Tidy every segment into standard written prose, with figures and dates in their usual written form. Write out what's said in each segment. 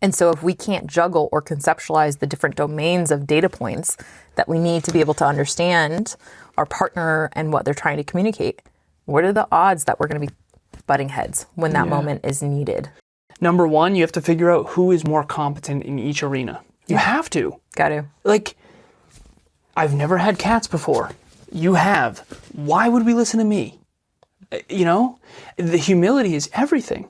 And so if we can't juggle or conceptualize the different domains of data points that we need to be able to understand our partner and what they're trying to communicate, what are the odds that we're going to be butting heads when that moment is needed? Number one, you have to figure out who is more competent in each arena. You have to. Got to. Like, I've never had cats before. You have. Why would we listen to me? You know, the humility is everything.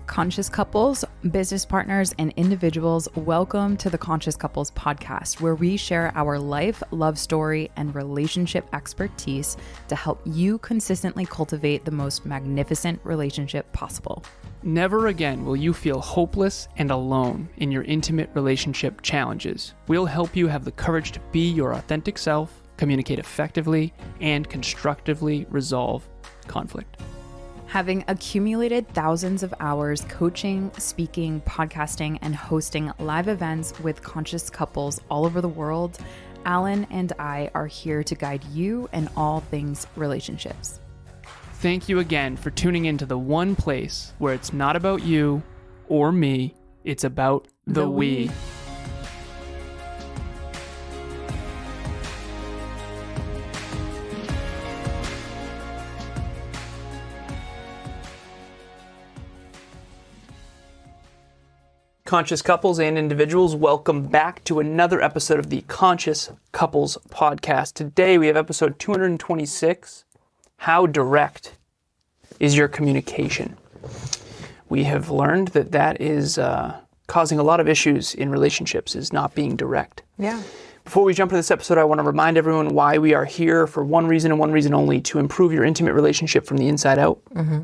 Conscious couples, business partners, and individuals, welcome to the Conscious Couples podcast, where we share our life, love story, and relationship expertise to help you consistently cultivate the most magnificent relationship possible. Never again will you feel hopeless and alone in your intimate relationship challenges. We'll help you have the courage to be your authentic self, communicate effectively, and constructively resolve conflict. Having accumulated thousands of hours coaching, speaking, podcasting, and hosting live events with conscious couples all over the world, Alan and I are here to guide you in all things relationships. Thank you again for tuning into the one place where it's not about you or me, it's about the we. Conscious couples and individuals, welcome back to another episode of the Conscious Couples podcast. Today we have episode 226, How Direct is Your Communication? We have learned that is causing a lot of issues in relationships, is not being direct. Yeah. Before we jump into this episode, I want to remind everyone why we are here for one reason and one reason only, to improve your intimate relationship from the inside out. Mm-hmm.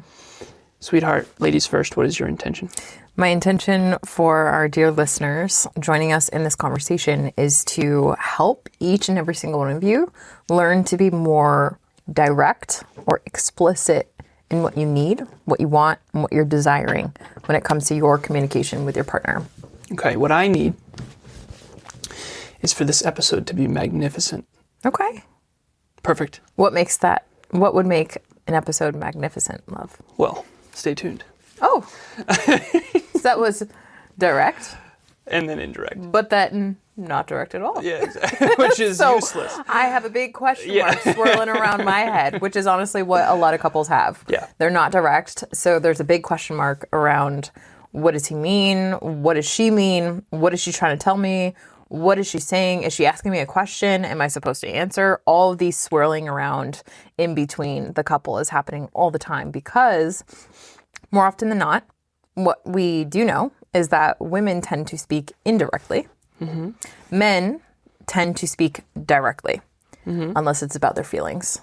Sweetheart, ladies first, what is your intention? My intention for our dear listeners joining us in this conversation is to help each and every single one of you learn to be more direct or explicit in what you need, what you want, and what you're desiring when it comes to your communication with your partner. Okay, what I need is for this episode to be magnificent. Okay. Perfect. What would make an episode magnificent, love? Well, stay tuned. Oh. So that was direct. And then indirect. But then not direct at all. Yeah, exactly. Which is useless. I have a big question mark swirling around my head, which is honestly what a lot of couples have. Yeah. They're not direct, so there's a big question mark around what does he mean? What does she mean? What is she trying to tell me? What is she saying? Is she asking me a question? Am I supposed to answer? All of these swirling around in between the couple is happening all the time because more often than not, what we do know is that women tend to speak indirectly. Mm-hmm. Men tend to speak directly, unless it's about their feelings.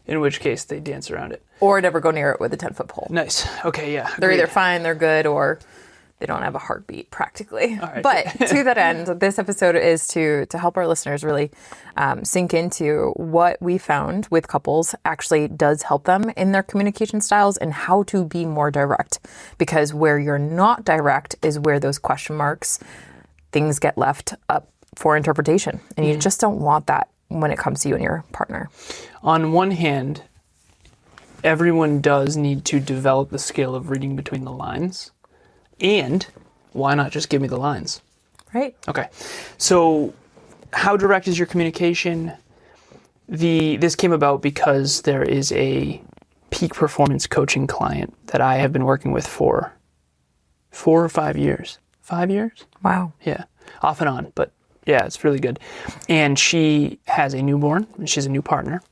In which case, they dance around it. Or never go near it with a 10-foot pole. Nice. Okay, yeah. They're agreed. either fine, they're good, or they don't have a heartbeat practically. All right. But to that end, this episode is to help our listeners really sink into what we found with couples actually does help them in their communication styles and how to be more direct. Because where you're not direct is where those question marks, things get left up for interpretation. And you just don't want that when it comes to you and your partner. On one hand, everyone does need to develop the skill of reading between the lines. And why not just give me the lines? Right. Okay. So how direct is your communication? This came about because there is a peak performance coaching client that I have been working with for 4 or 5 years. 5 years? Wow. Yeah. Off and on, but yeah, it's really good. And she has a newborn, and she's a new partner.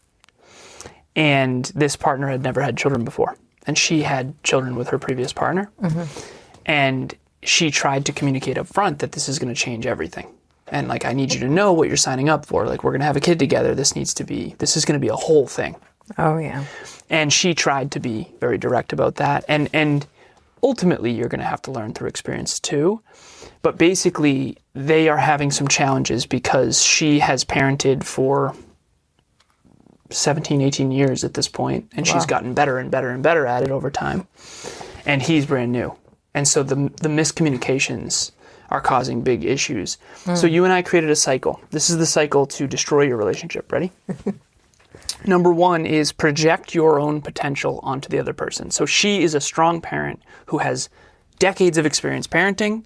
And this partner had never had children before. And she had children with her previous partner. Mm-hmm. And she tried to communicate up front that this is going to change everything. And like, I need you to know what you're signing up for. Like, we're going to have a kid together. This is going to be a whole thing. Oh, yeah. And she tried to be very direct about that. And ultimately, you're going to have to learn through experience too. But basically, they are having some challenges because she has parented for 17, 18 years at this point, and she's gotten better and better and better at it over time. And he's brand new. And so the miscommunications are causing big issues. So you and I created a cycle. This is the cycle to destroy your relationship. Ready? Number one is project your own potential onto the other person. So she is a strong parent who has decades of experience parenting.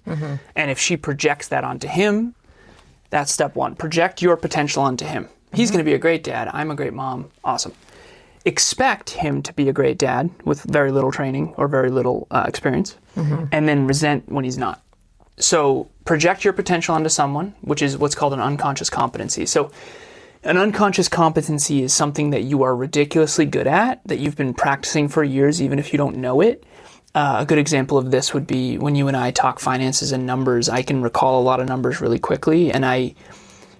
And if she projects that onto him, that's step one. Project your potential onto him. He's going to be a great dad. I'm a great mom. Awesome. Expect him to be a great dad with very little training or very little experience, and then resent when he's not. So project your potential onto someone, which is what's called an unconscious competency. So an unconscious competency is something that you are ridiculously good at, that you've been practicing for years, even if you don't know it. A good example of this would be when you and I talk finances and numbers. I can recall a lot of numbers really quickly, and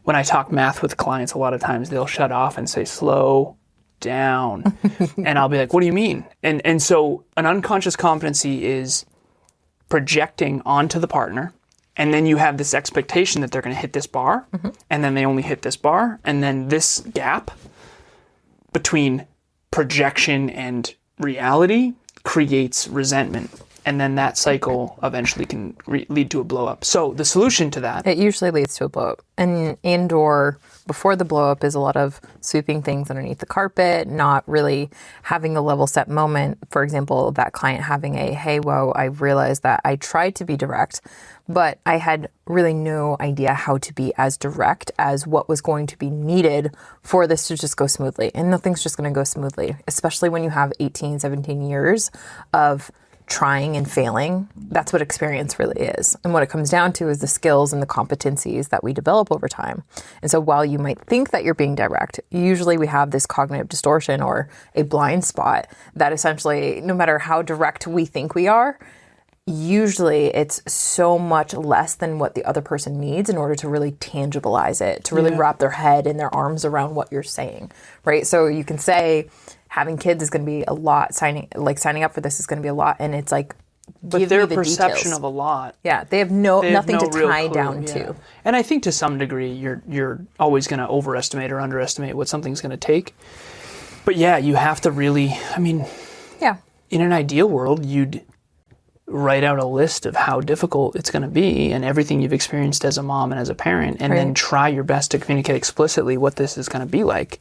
when I talk math with clients, a lot of times they'll shut off and say, slow down. And I'll be like, what do you mean? And so an unconscious competency is projecting onto the partner, and then you have this expectation that they're going to hit this bar, and then they only hit this bar, and then this gap between projection and reality creates resentment. And then that cycle eventually can lead to a blow up. So the solution to that... It usually leads to a blow up. And or before the blow up is a lot of sweeping things underneath the carpet, not really having a level set moment. For example, that client having a, hey, whoa, I realized that I tried to be direct, but I had really no idea how to be as direct as what was going to be needed for this to just go smoothly. And nothing's just going to go smoothly, especially when you have 18, 17 years of trying and failing. That's what experience really is. And what it comes down to is the skills and the competencies that we develop over time. And so while you might think that you're being direct, usually we have this cognitive distortion or a blind spot that essentially, no matter how direct we think we are, usually it's so much less than what the other person needs in order to really tangibilize it, to really wrap their head and their arms around what you're saying, right? So you can say, having kids is going to be a lot. Signing up for this is going to be a lot, and it's like, but their the perception details. of a lot. Yeah, they have nothing to real tie clue, down to. And I think to some degree, you're always going to overestimate or underestimate what something's going to take. But yeah, you have to really. I mean, in an ideal world, you'd write out a list of how difficult it's going to be and everything you've experienced as a mom and as a parent, and then try your best to communicate explicitly what this is going to be like.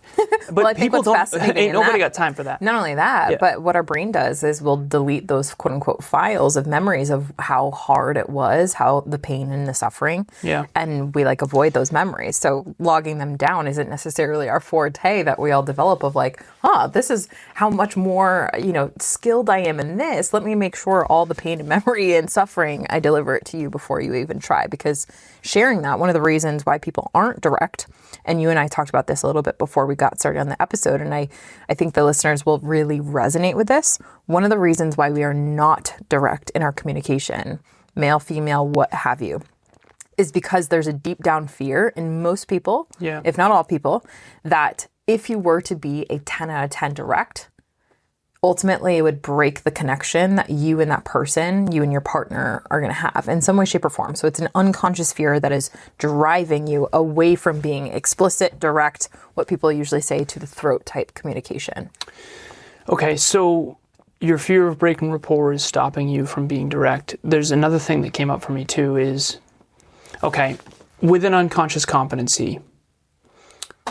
But Well, I think people what's don't. fascinating Ain't in nobody that- got time for that. Not only that, but what our brain does is we'll delete those quote unquote files of memories of how hard it was, how the pain and the suffering. Yeah. And we avoid those memories. So logging them down isn't necessarily our forte that we all develop of this is how much more, skilled I am in this. Let me make sure all the pain and memory and suffering, I deliver it to you before you even try. Because sharing that, one of the reasons why people aren't direct, and you and I talked about this a little bit before we got started on the episode, and I think the listeners will really resonate with this. One of the reasons why we are not direct in our communication, male, female, what have you, is because there's a deep down fear in most people, if not all people, that if you were to be a 10 out of 10 direct, ultimately it would break the connection that you and that person, you and your partner are going to have in some way, shape, or form. So it's an unconscious fear that is driving you away from being explicit, direct, what people usually say to the throat type communication. Okay, so your fear of breaking rapport is stopping you from being direct. There's another thing that came up for me too is, okay, with an unconscious competency,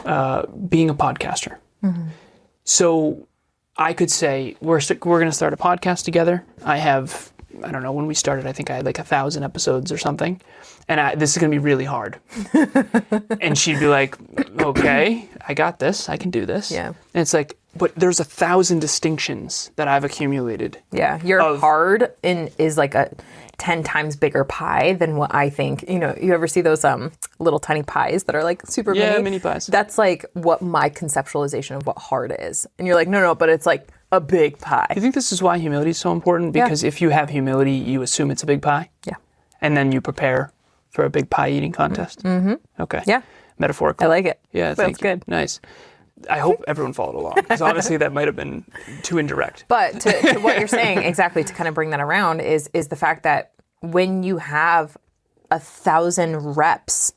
being a podcaster. So I could say, we're going to start a podcast together. I don't know, when we started, I think I had 1,000 episodes or something. And this is going to be really hard. And she'd be like, okay, I got this. I can do this. Yeah. And it's like, but there's 1,000 distinctions that I've accumulated. Yeah. Your hard is like a 10 times bigger pie than what I think. You ever see those little tiny pies that are super mini? Yeah, mini pies. That's what my conceptualization of what hard is. And you're like, no, but it's like a big pie. Do you think this is why humility is so important? Because if you have humility, you assume it's a big pie? Yeah. And then you prepare for a big pie eating contest? Mm-hmm. Okay. Yeah. Metaphorical. I like it. Yeah, That's good. Nice. I hope everyone followed along, because honestly, that might have been too indirect. But to what you're saying, exactly, to kind of bring that around is the fact that when you have 1,000 reps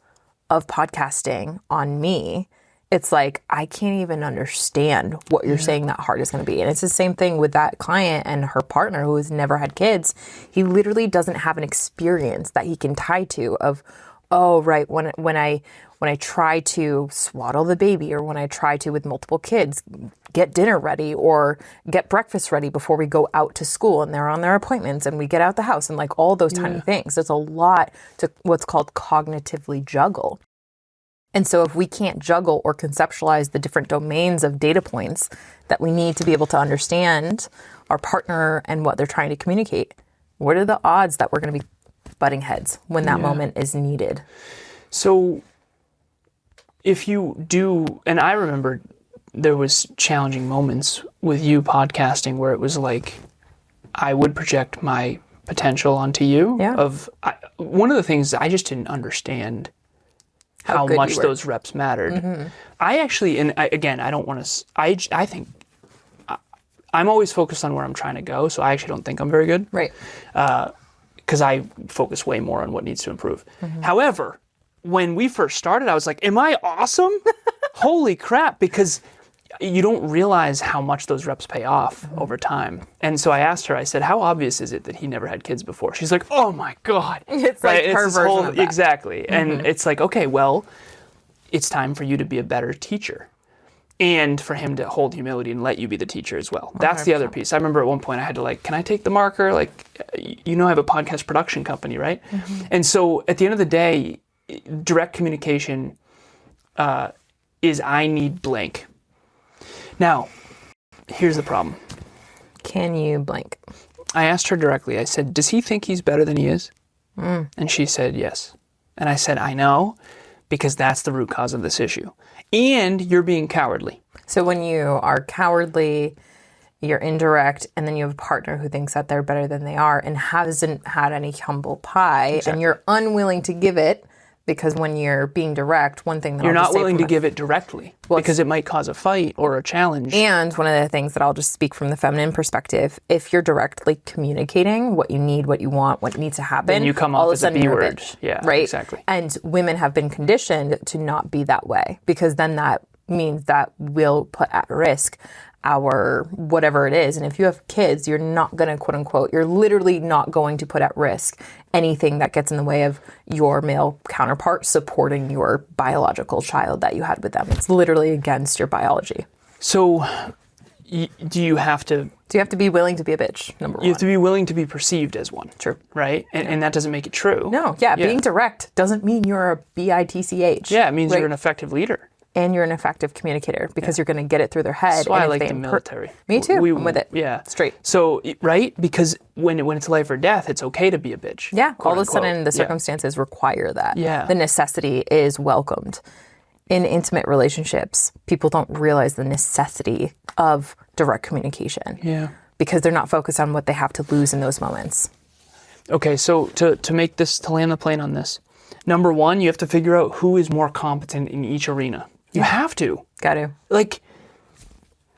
of podcasting on me, it's like, I can't even understand what you're saying that hard is going to be. And it's the same thing with that client and her partner who has never had kids. He literally doesn't have an experience that he can tie to of oh, right, when I try to swaddle the baby, or when I try to, with multiple kids, get dinner ready or get breakfast ready before we go out to school and they're on their appointments and we get out the house, and like all those tiny things. There's a lot to what's called cognitively juggle. And so if we can't juggle or conceptualize the different domains of data points that we need to be able to understand our partner and what they're trying to communicate, what are the odds that we're going to be butting heads when that moment is needed? So if you do, and I remember there was challenging moments with you podcasting where it was like I would project my potential onto you. Yeah. One of the things I just didn't understand how much those reps mattered. Mm-hmm. I actually, I don't want to, I think I'm always focused on where I'm trying to go, so I actually don't think I'm very good. Right. Because I focus way more on what needs to improve. Mm-hmm. However, when we first started, I was like, am I awesome? Holy crap, because you don't realize how much those reps pay off over time. And so I asked her, I said, how obvious is it that he never had kids before? She's like, oh my God. It's right? Like her version of that. Exactly. Mm-hmm. And it's like, okay, well, it's time for you to be a better teacher. And for him to hold humility and let you be the teacher as well. That's 100%. The other piece. I remember at one point I had to can I take the marker? I have a podcast production company, right? Mm-hmm. And so at the end of the day, direct communication is I need blank. Now, here's the problem. Can you blank? I asked her directly. I said, does he think he's better than he is? And she said, yes. And I said, I know, because that's the root cause of this issue. And you're being cowardly. So when you are cowardly, you're indirect, and then you have a partner who thinks that they're better than they are and hasn't had any humble pie, and you're unwilling to give it, because when you're being direct, one thing that you're not willing to give it directly, because it might cause a fight or a challenge. And one of the things that I'll just speak from the feminine perspective, if you're directly communicating what you need, what you want, what needs to happen, then you come off as a B word. Yeah, right? Exactly. And women have been conditioned to not be that way, because then that means that we'll put at risk our whatever it is. And if you have kids, you're not going to, quote unquote, you're literally not going to put at risk anything that gets in the way of your male counterpart supporting your biological child that you had with them. It's literally against your biology. So do you have to be willing to be a bitch, number one? You have to be willing to be perceived as one. True. Right? And that doesn't make it true. No. Yeah. Being direct doesn't mean you're a bitch. Yeah. It means you're an effective leader. And you're an effective communicator, because you're going to get it through their head. That's why I like the military. Me too. I'm with it. Yeah. Straight. So, right? Because when it's life or death, it's okay to be a bitch. Yeah. All of a sudden, the circumstances require that. Yeah. The necessity is welcomed. In intimate relationships, people don't realize the necessity of direct communication. Yeah. Because they're not focused on what they have to lose in those moments. Okay. So to land the plane on this, number one, you have to figure out who is more competent in each arena. You have to. Got to.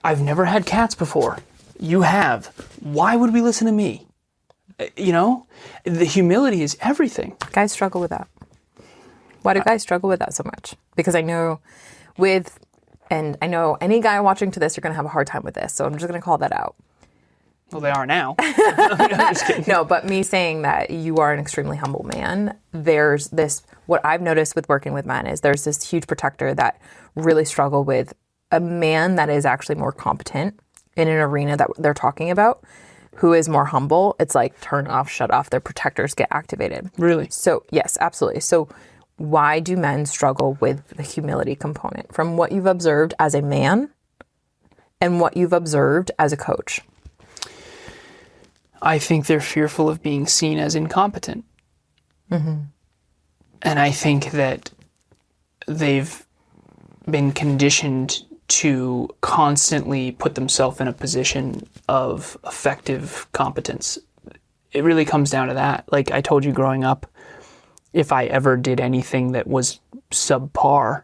I've never had cats before. You have. Why would we listen to me? The humility is everything. Guys struggle with that. Why do guys struggle with that so much? Because I know any guy watching to this, you're going to have a hard time with this. So I'm just going to call that out. Well, they are now. I'm just kidding. No, but me saying that you are an extremely humble man, there's this, what I've noticed with working with men is there's this huge protector that really struggle with a man that is actually more competent in an arena that they're talking about, who is more humble. It's like turn off, shut off, their protectors get activated. Really? So yes, absolutely. So why do men struggle with the humility component from what you've observed as a man and what you've observed as a coach? I think they're fearful of being seen as incompetent. Mm-hmm. And I think that they've been conditioned to constantly put themselves in a position of effective competence. It really comes down to that. Like I told you growing up, if I ever did anything that was subpar,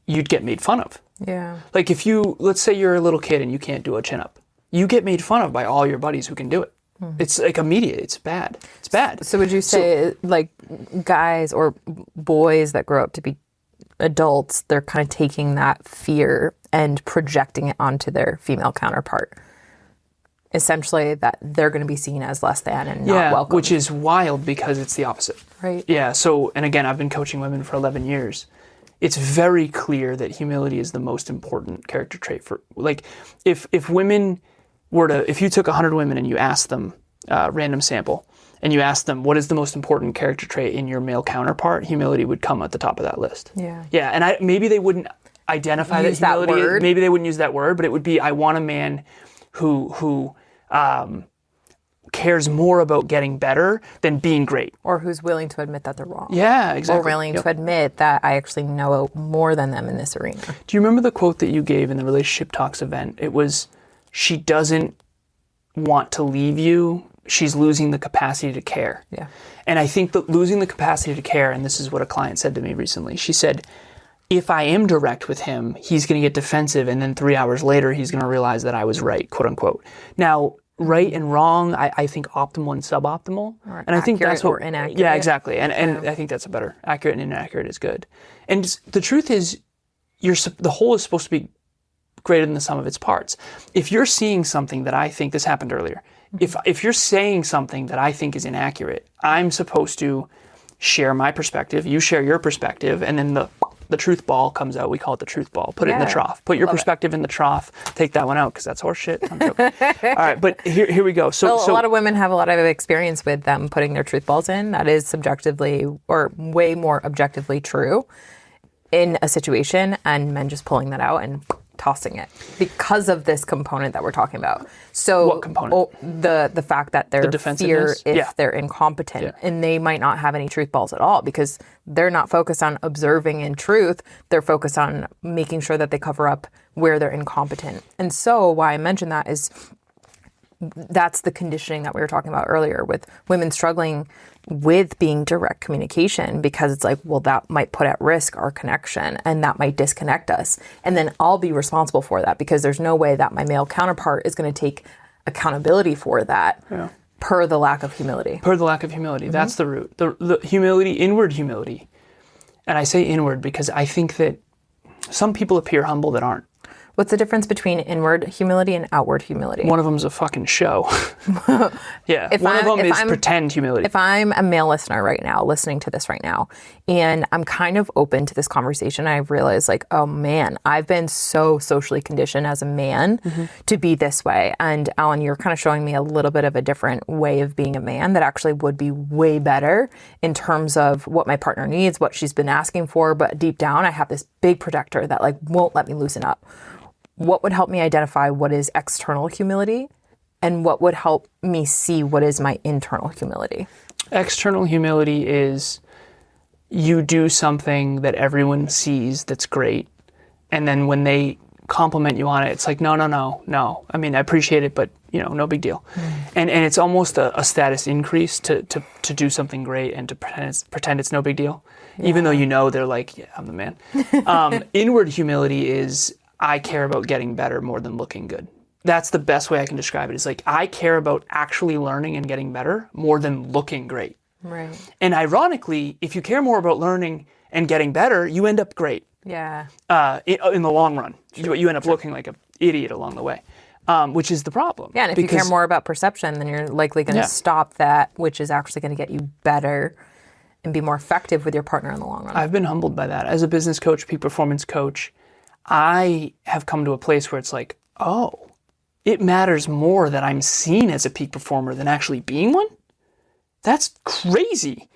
you'd get made fun of. Yeah. Like let's say you're a little kid and you can't do a chin-up. You get made fun of by all your buddies who can do it. It's like immediate. It's bad. It's bad. So would you say guys or boys that grow up to be adults, they're kind of taking that fear and projecting it onto their female counterpart? Essentially that they're going to be seen as less than and not welcome. Which is wild because it's the opposite. Right. Yeah. So, and again, I've been coaching women for 11 years. It's very clear that humility is the most important character trait for, like, if women were to, if you took 100 women and you asked them, random sample, and you asked them, what is the most important character trait in your male counterpart? Humility would come at the top of that list. Yeah. Yeah. And maybe they wouldn't identify Use that humility. that word. Maybe they wouldn't use that word, but it would be, I want a man who cares more about getting better than being great. Or who's willing to admit that they're wrong. Yeah, exactly. Or willing to admit that I actually know more than them in this arena. Do you remember the quote that you gave in the Relationship Talks event? It was, she doesn't want to leave you. She's losing the capacity to care. Yeah. And I think that losing the capacity to care, and this is what a client said to me recently, she said, if I am direct with him, he's going to get defensive, and then 3 hours later, he's going to realize that I was right, quote unquote. Now, right and wrong, I think optimal and suboptimal. Or and I think that's what, or inaccurate. Yeah, exactly. And I think that's a better, accurate and inaccurate is good. And the truth is, the whole is supposed to be greater than the sum of its parts. If you're seeing something that I think, this happened earlier, if you're saying something that I think is inaccurate, I'm supposed to share my perspective, you share your perspective, and then the truth ball comes out. We call it the truth ball. Put it in the trough. Put your perspective in the trough. Take that one out because that's horse shit. I'm joking. All right, but here we go. So a lot of women have a lot of experience with them putting their truth balls in. That is subjectively or way more objectively true in a situation, and men just pulling that out and tossing it because of this component that we're talking about. So what component? The fact that they're fear if they're incompetent, and they might not have any truth balls at all because they're not focused on observing in truth. They're focused on making sure that they cover up where they're incompetent. And so why I mentioned that is that's the conditioning that we were talking about earlier with women struggling with being direct communication, because it's like, well, that might put at risk our connection and that might disconnect us. And then I'll be responsible for that because there's no way that my male counterpart is going to take accountability for that per the lack of humility. Per the lack of humility. That's the root. The humility, inward humility. And I say inward because I think that some people appear humble that aren't. What's the difference between inward humility and outward humility? One of them's a fucking show. Yeah. One of them is pretend humility. If I'm a male listener right now, listening to this right now, and I'm kind of open to this conversation, I've realized like, oh man, I've been so socially conditioned as a man to be this way. And Alan, you're kind of showing me a little bit of a different way of being a man that actually would be way better in terms of what my partner needs, what she's been asking for. But deep down, I have this big protector that like won't let me loosen up. What would help me identify what is external humility and what would help me see what is my internal humility? External humility is you do something that everyone sees that's great. And then when they compliment you on it, it's like, no. I mean, I appreciate it, but no big deal. And it's almost a status increase to do something great and to pretend it's no big deal. Even though they're like, yeah, I'm the man. Inward humility is, I care about getting better more than looking good. That's the best way I can describe it. It's like, I care about actually learning and getting better more than looking great. Right. And ironically, if you care more about learning and getting better, you end up great. Yeah. In the long run. Sure. You end up looking like an idiot along the way, which is the problem. Yeah, and if you care more about perception, then you're likely going to stop that, which is actually going to get you better and be more effective with your partner in the long run. I've been humbled by that. As a business coach, peak performance coach, I have come to a place where it's like, oh, it matters more that I'm seen as a peak performer than actually being one? That's crazy.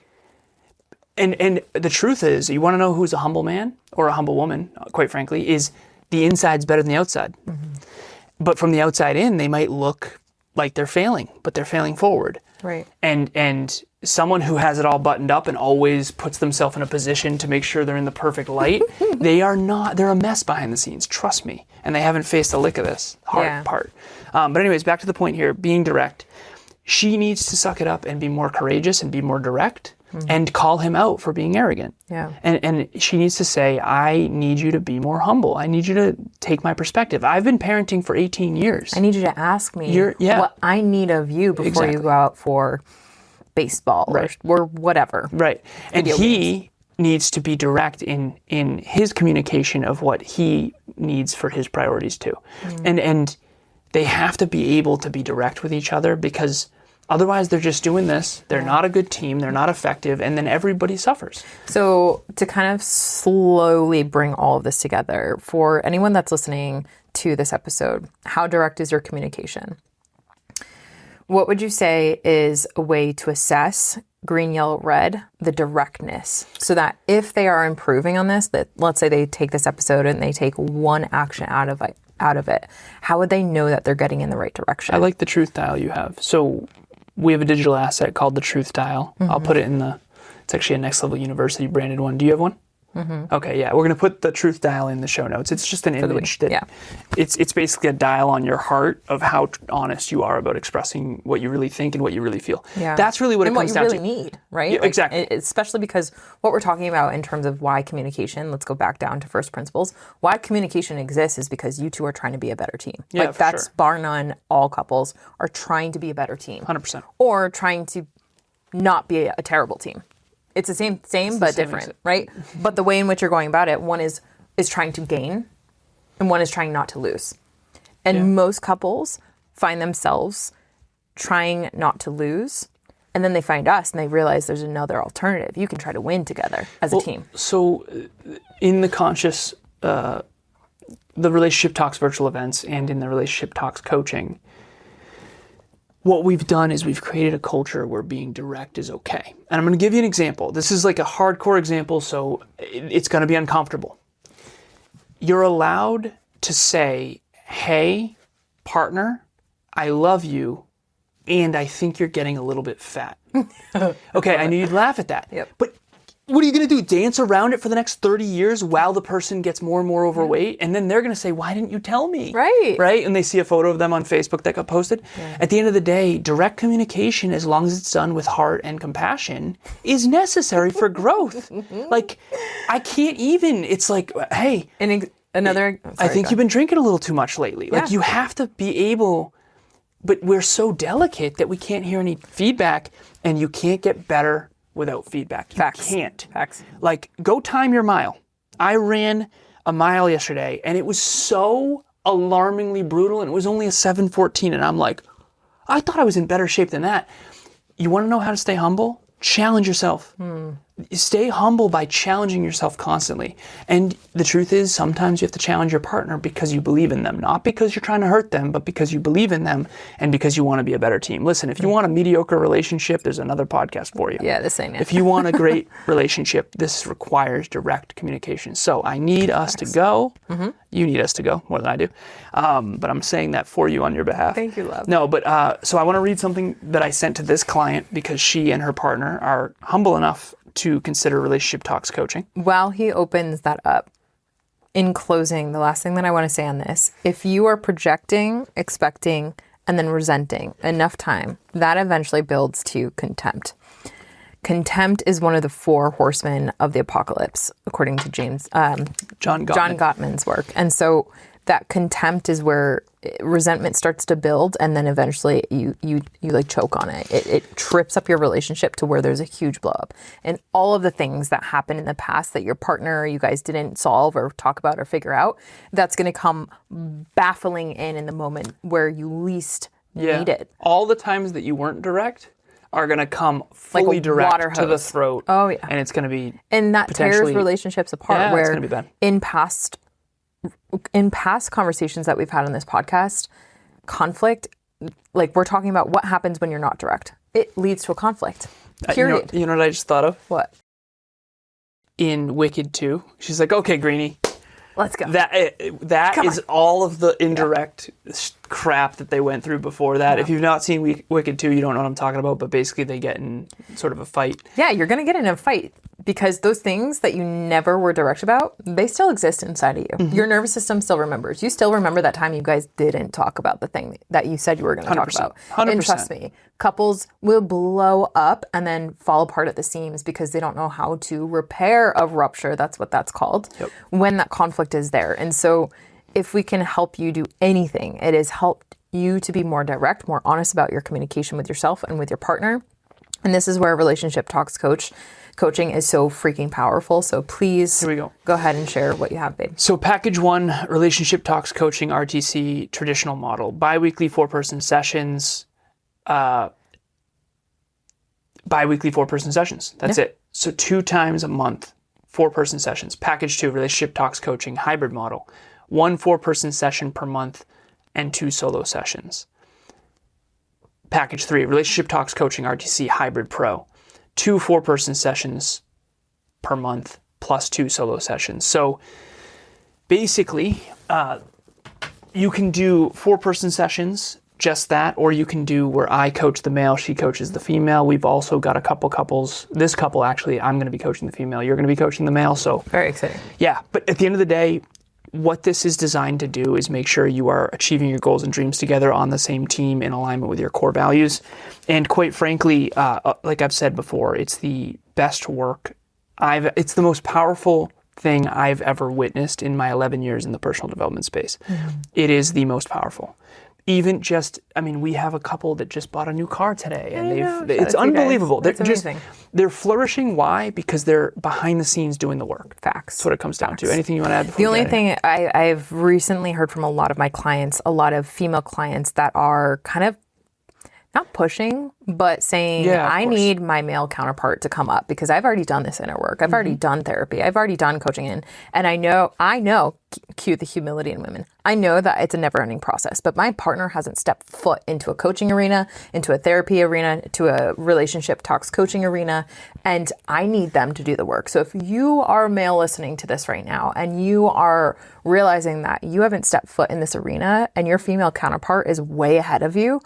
And the truth is, you want to know who's a humble man or a humble woman, quite frankly, is the inside's better than the outside. Mm-hmm. But from the outside in, they might look like they're failing, but they're failing forward. Right. And someone who has it all buttoned up and always puts themselves in a position to make sure they're in the perfect light, they're a mess behind the scenes, trust me. And they haven't faced a lick of this hard part. But anyways, back to the point here, being direct. She needs to suck it up and be more courageous and be more direct and call him out for being arrogant. Yeah. And she needs to say, I need you to be more humble. I need you to take my perspective. I've been parenting for 18 years. I need you to ask me what I need of you before you go out for baseball or whatever. Right. And he needs to be direct in his communication of what he needs for his priorities too. And they have to be able to be direct with each other, because Otherwise, they're just doing this. They're not a good team. They're not effective. And then everybody suffers. So to kind of slowly bring all of this together, for anyone that's listening to this episode, how direct is your communication? What would you say is a way to assess, green, yellow, red, the directness, so that if they are improving on this, that let's say they take this episode and they take one action out of it, how would they know that they're getting in the right direction? I like the truth dial you have. So we have a digital asset called the truth dial. I'll put it it's actually a Next Level University branded one. Do you have one? Okay, yeah. We're going to put the truth dial in the show notes. It's just an image that it's basically a dial on your heart of how honest you are about expressing what you really think and what you really feel. Yeah. That's really what it comes down to. And what you really need, right? Yeah, exactly. Especially because what we're talking about in terms of why communication, let's go back down to first principles. Why communication exists is because you two are trying to be a better team. Yeah, like that's bar none, all couples are trying to be a better team. 100%. Or trying to not be a terrible team. It's the same but different, right? But the way in which you're going about it, one is trying to gain and one is trying not to lose. And most couples find themselves trying not to lose, and then they find us and they realize there's another alternative. You can try to win together as a team. So in the Conscious, the Relationship Talks virtual events and in the Relationship Talks coaching, what we've done is we've created a culture where being direct is okay. And I'm going to give you an example. This is like a hardcore example, so it's going to be uncomfortable. You're allowed to say, hey, partner, I love you, and I think you're getting a little bit fat. Okay, I knew you'd laugh at that. Yep. But what are you going to do? Dance around it for the next 30 years while the person gets more and more overweight? And then they're going to say, why didn't you tell me? Right. Right? And they see a photo of them on Facebook that got posted. Yeah. At the end of the day, direct communication, as long as it's done with heart and compassion, is necessary for growth. Like, I can't even, it's like, hey, I think you've been drinking a little too much lately. Like, you have to be able, but we're so delicate that we can't hear any feedback, and you can't get better without feedback. You can't. Facts. Like, go time your mile. I ran a mile yesterday, and it was so alarmingly brutal, and it was only a 7:14, and I'm like, I thought I was in better shape than that. You want to know how to stay humble? Challenge yourself. Stay humble by challenging yourself constantly. And the truth is, sometimes you have to challenge your partner because you believe in them. Not because you're trying to hurt them, but because you believe in them and because you want to be a better team. Listen, if you want a mediocre relationship, there's another podcast for you. Yeah, this ain't it. If you want a great relationship, this requires direct communication. So I need us to go. You need us to go more than I do. But I'm saying that for you on your behalf. Thank you, love. No, but so I want to read something that I sent to this client because she and her partner are humble enough to consider Relationship Talks coaching. While he opens that up, in closing, the last thing that I want to say on this, if you are projecting, expecting, and then resenting enough time, that eventually builds to contempt. Contempt is one of the 4 horsemen of the apocalypse, according to John Gottman's work. And so that contempt is where resentment starts to build, and then eventually you like choke on it. It trips up your relationship to where there's a huge blow up. And all of the things that happened in the past that your partner or you guys didn't solve or talk about or figure out, that's going to come baffling in the moment where you least need it. All the times that you weren't direct are going to come fully like direct to the throat. Oh, yeah. And it's going to be and that tears relationships apart. Yeah, where it's going to be bad. In past conversations that we've had on this podcast, conflict, like we're talking about what happens when you're not direct. It leads to a conflict. Period. You know what I just thought of? What? In Wicked 2, she's like, okay, Greenie. Let's go. That is all of the indirect crap that they went through before that. Yeah. If you've not seen Wicked 2, you don't know what I'm talking about, but basically they get in sort of a fight. Yeah, you're going to get in a fight because those things that you never were direct about, they still exist inside of you. Mm-hmm. Your nervous system still remembers. You still remember that time you guys didn't talk about the thing that you said you were going to talk about. 100%. And trust me, couples will blow up and then fall apart at the seams because they don't know how to repair a rupture. That's what that's called. Yep. When that conflict is there. And so if we can help you do anything, it has helped you to be more direct, more honest about your communication with yourself and with your partner. And this is where Relationship Talks coaching is so freaking powerful. So please Here we go ahead and share what you have, babe. So package 1, Relationship Talks coaching, RTC, traditional model, bi-weekly 4-person sessions. bi-weekly 4-person sessions. That's it. So 2 times a month, 4-person sessions. Package 2, relationship talks coaching, hybrid model. 1 4-person session per month and 2 solo sessions. Package 3, relationship talks coaching, RTC, hybrid pro. 2 4-person sessions per month plus 2 solo sessions. So basically, you can do 4-person sessions, just that, or you can do where I coach the male, she coaches the female. We've also got a couple couples. This couple, actually, I'm going to be coaching the female. You're going to be coaching the male. So Very exciting. yeah, but at the end of the day, what this is designed to do is make sure you are achieving your goals and dreams together on the same team in alignment with your core values. And quite frankly, like I've said before, it's the best work it's the most powerful thing I've ever witnessed in my 11 years in the personal development space. It is the most powerful. Even just, we have a couple that just bought a new car today, and it's unbelievable. That's amazing. They're flourishing. Why? Because they're behind the scenes doing the work. Facts. That's what it comes down to. Anything you want to add before The only thing I've recently heard from a lot of my clients, a lot of female clients that are kind of not pushing, but saying, I need my male counterpart to come up because I've already done this inner work. I've already done therapy. I've already done coaching. And I know, cue the humility in women. I know that it's a never ending process, but my partner hasn't stepped foot into a coaching arena, into a therapy arena, to a relationship talks coaching arena. And I need them to do the work. So if you are a male listening to this right now and you are realizing that you haven't stepped foot in this arena and your female counterpart is way ahead of you,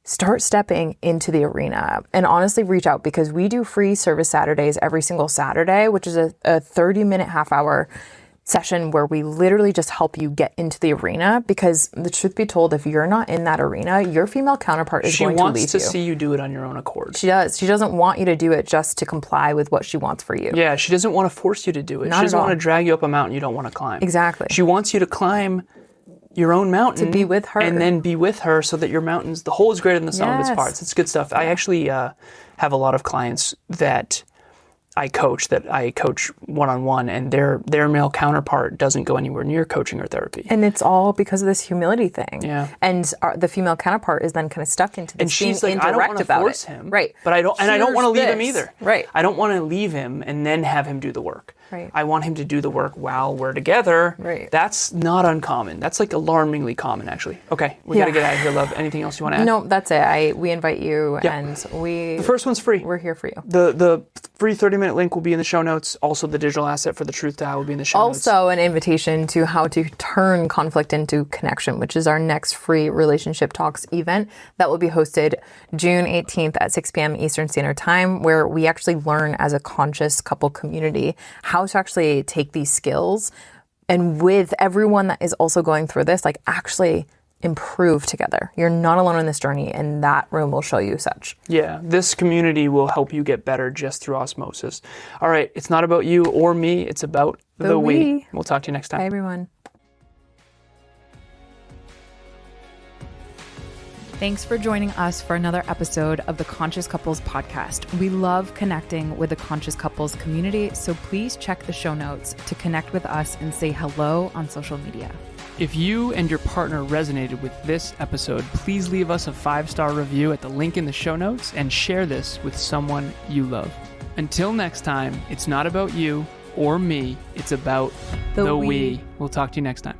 start stepping into the arena and honestly reach out, because we do free service Saturdays every single Saturday, which is a 30-minute half-hour session where we literally just help you get into the arena, because the truth be told, if you're not in that arena, your female counterpart is going to leave you. She wants to see you do it on your own accord. She does. She doesn't want you to do it just to comply with what she wants for you. Yeah, she doesn't want to force you to do it. Not she doesn't at all. want to drag you up a mountain you don't want to climb. Exactly. She wants you to climb your own mountain. To be with her. And then be with her so that your mountain's, the whole is greater than the sum of its Yes. parts. It's good stuff. I actually have a lot of clients that I coach one-on-one, and their male counterpart doesn't go anywhere near coaching or therapy. And it's all because of this humility thing. Yeah. And the female counterpart is then kind of stuck into this And she's being like, I don't indirect want to about force it. him. Right. But I don't want to leave him Here's either. this. Right. I don't want to leave him and then have him do the work. Right. I want him to do the work while we're together. Right. That's not uncommon. That's like alarmingly common, actually. Okay, we got to get out of here, love. Anything else you want to add? No, that's it. We invite you, Yep. and The first one's free. we're here for you. The free 30-minute link will be in the show notes. Also, the digital asset for the Truth Dial will be in the show notes. Also, an invitation to how to turn conflict into connection, which is our next free relationship talks event that will be hosted June 18th at 6 p.m. Eastern Standard Time, where we actually learn as a conscious couple community how to actually take these skills and with everyone that is also going through this, like actually improve together. You're not alone in this journey, and that room will show you such. Yeah, this community will help you get better just through osmosis. All right, it's not about you or me. It's about the we. We'll talk to you next time. Bye, everyone. Thanks for joining us for another episode of the Conscious Couples podcast. We love connecting with the Conscious Couples community, so please check the show notes to connect with us and say hello on social media. If you and your partner resonated with this episode, please leave us a 5-star review at the link in the show notes and share this with someone you love. Until next time, it's not about you or me. It's about the we. We'll talk to you next time.